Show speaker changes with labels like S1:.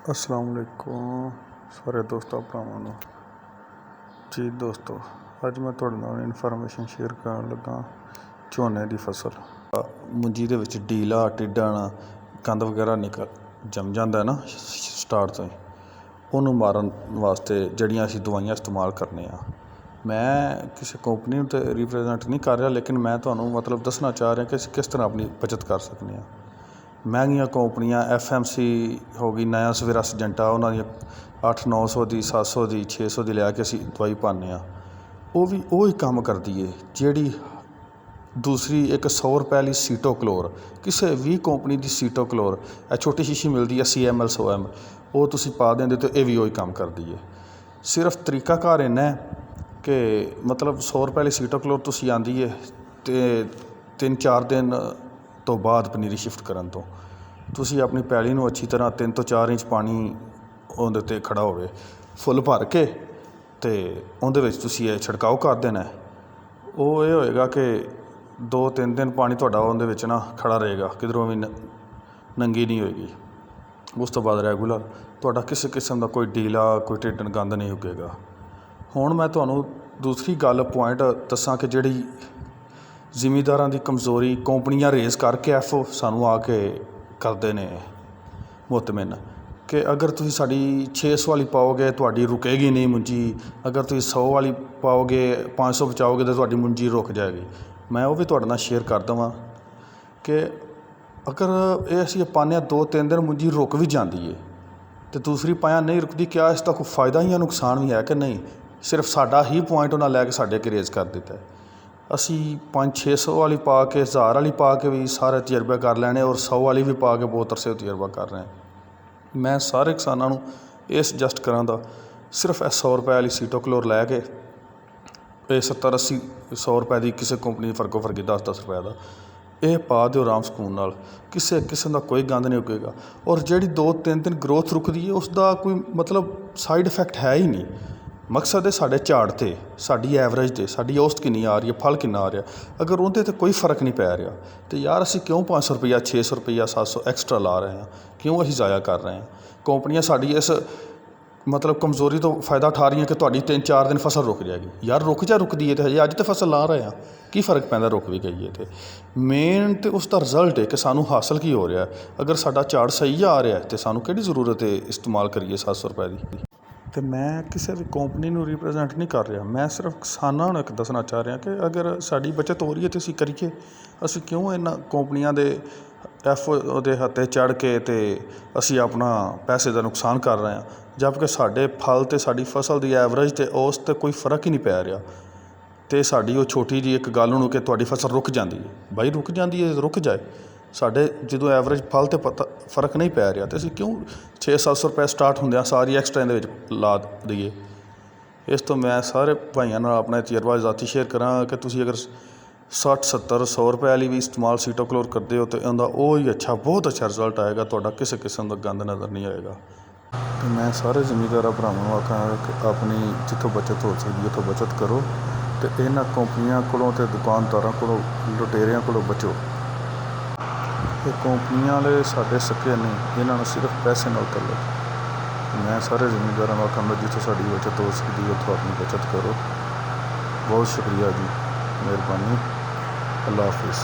S1: अस्सलाम वालेकुम सारे दोस्तों भरावां नूं जी दोस्तों, अज मैं तुहाडे नाल इनफॉर्मेशन शेयर करन लगा झोने की फसल। मुंजी दे विच ढीला टिड्डण कंद वगैरह निकल जम जाता है ना स्टार्ट तो ही, उन्होंने मारन वास्ते जड़ियाँ असीं दवाइयां इस्तेमाल करने आ। मैं किसी कंपनी नूं ते रिप्रजेंट नहीं कर रहा, लेकिन मैं तुहानूं मतलब दसना चाह रहा कि किस तरह अपनी बचत कर सकते हैं। महंगियां कंपनियां FMC हो गई, नया सवेरा सिजेंटा, उन्होंने 800-900 की 700 की 600 की लैके असीं दवाई पाने वो भी ही काम करती है। जिहड़ी दूसरी एक 100 रुपए वाली सीटोक्लोर, किसी भी कंपनी की सीटोक्लोर छोटी शीशी मिलती है 80 ml 100 ml, वो तुसीं पा देंगे तो यह भी वही काम करती है। सिर्फ तरीकाकार इन्ना है कि मतलब 100 रुपए वाली सीटोक्लोर तुसीं आंदी है तो 3-4 दिन तो बाद पनीरी शिफ्ट करन तो तुसीं अपनी पैली नूं अच्छी तरह 3 ਤੋਂ 4 इंच पानी उहदे ते खड़ा होवे फुल भर के ते उहदे विच तुसीं ये छिड़काव कर देना। वो ये होएगा कि 2-3 दिन पानी तुहाडा उहदे विच ना खड़ा रहेगा, किधरों भी नंगी नहीं होएगी। उस तो बाद रैगूलर तुहाडा किसी किस्म का कोई ढीला कोई टिड्डण गंद नहीं उगेगा। हुण मैं तुहानूं दूसरी गल पॉइंट दसां कि जिहड़ी जिमीदारां की कमज़ोरी कंपनियां रेज़ करके सानूं आके करते ने मुतमिन कि अगर तुसीं साडी 600 वाली पाओगे तुहाडी रुकेगी नहीं मुंजी, अगर तुसीं 100 वाली पाओगे 500 बचाओगे तो तुहाडी मुंजी रुक जाएगी। मैं वो भी तुहाडे नाल शेयर कर देवां कि अगर ये असीं पाने 2-3 दिन मुंजी रुक भी जाती है तो दूसरी पाया नहीं रुकती, क्या इसका कोई फ़ायदा ही या नुकसान भी है कि नहीं? सिर्फ साडा ही पॉइंट उन्हें लैके साडे अगे रेज़ कर दिता है। असी 500-600 वाली पा के 1000 वाली पा के भी सारे तजर्बे कर लैने और 100 वाली भी पा के बहुत अरसे तजर्बा कर रहे हैं। मैं सारे किसानों को ये सजैसट करांगा सिर्फ 100 रुपए वाली सीटोक्लोर लैके 70-80-100 रुपए की किसी कंपनी फर्को फर्की 10-10 रुपए का ये पा दो आराम सुकून नाल, किसी किस्म का कोई गंद नहीं उगेगा। और जिहड़ी 2-3 दिन ग्रोथ रुकदी है उसका कोई मतलब साइड इफैक्ट है ही नहीं। मकसद है साढ़े झाड़ ते साडी एवरेज ते साडी औसत किन्नी आ रही है, फल किन्ना आ रहा, अगर उहदे ते कोई फर्क नहीं पै रहा तो यार असीं क्यों 500 रुपया 600 रुपया 700 एक्सट्रा ला रहे हैं, क्यों असीं ज़ाया कर रहे हैं? कंपनियां साडी इस मतलब कमज़ोरी तो फ़ायदा उठा रही हैं कि तुहाडी 3-4 दिन फसल रुक जाएगी। यार रुकदी है तो हजे अज तो फसल ला रहे हैं, की फ़र्क पैंदा रुक भी गई है तो मेन तो उसका रिजल्ट है कि सानू हासिल की हो रहा है। अगर साडा झाड़ सही आ रहा है तो सानू किहड़ी ज़रूरत है इस्तेमाल करिए 700 रुपए की। तो मैं किसी भी कंपनी को रिप्रजेंट नहीं कर रहा, मैं सिर्फ किसानों को एक दसना चाह रहा कि अगर साड़ी बचत हो रही है तो असीं करिए। असीं क्यों इन्हां कंपनियां दे दे हत्थे चढ़ के ते असीं अपना पैसे का नुकसान कर रहे हैं, जबकि साडे फल तो साडी फसल की एवरेज तो औसत ते कोई फर्क ही नहीं पै रहा। तो साडी वो छोटी जी एक गल हूँ कि तुहाडी फसल रुक जाती है, बई रुक जाती है रुक जाए, साढ़े जो एवरेज फल तो पता फर्क नहीं पै रहा तो असीं क्यों 600-700 रुपए स्टार्ट होंदे सारी एक्सट्रा इहदे ला दईए। इस तो मैं सारे भाइयों नाल अपना तजर्बा ज़ाती शेयर करा कि तुसीं अगर 60-70-100 रुपए वाली भी इस्तेमाल सीटोक्लोर करते हो तो इनका वो ही अच्छा बहुत अच्छा रिजल्ट आएगा, तुहाडा किसी किस्म का गंद नज़र नहीं आएगा। तो मैं सारे जमींदार भरावां नूं आखां कि अपनी जिथों बचत हो सकती उतों बचत करो तो इन्हां कंपनियां कोलों ते दुकानदारां कोलों लुटेरियां कोलों बचो। ये कंपनियां वाले साडे सके नहीं, इन्होंने सिर्फ पैसे नाल तलब। मैं सारे जिमीदारों को आखांगा जिथों साडी बचत हो सकती है उत्थों अपनी बचत करो। बहुत शुक्रिया जी, मेहरबानी, अल्लाह हाफिज़।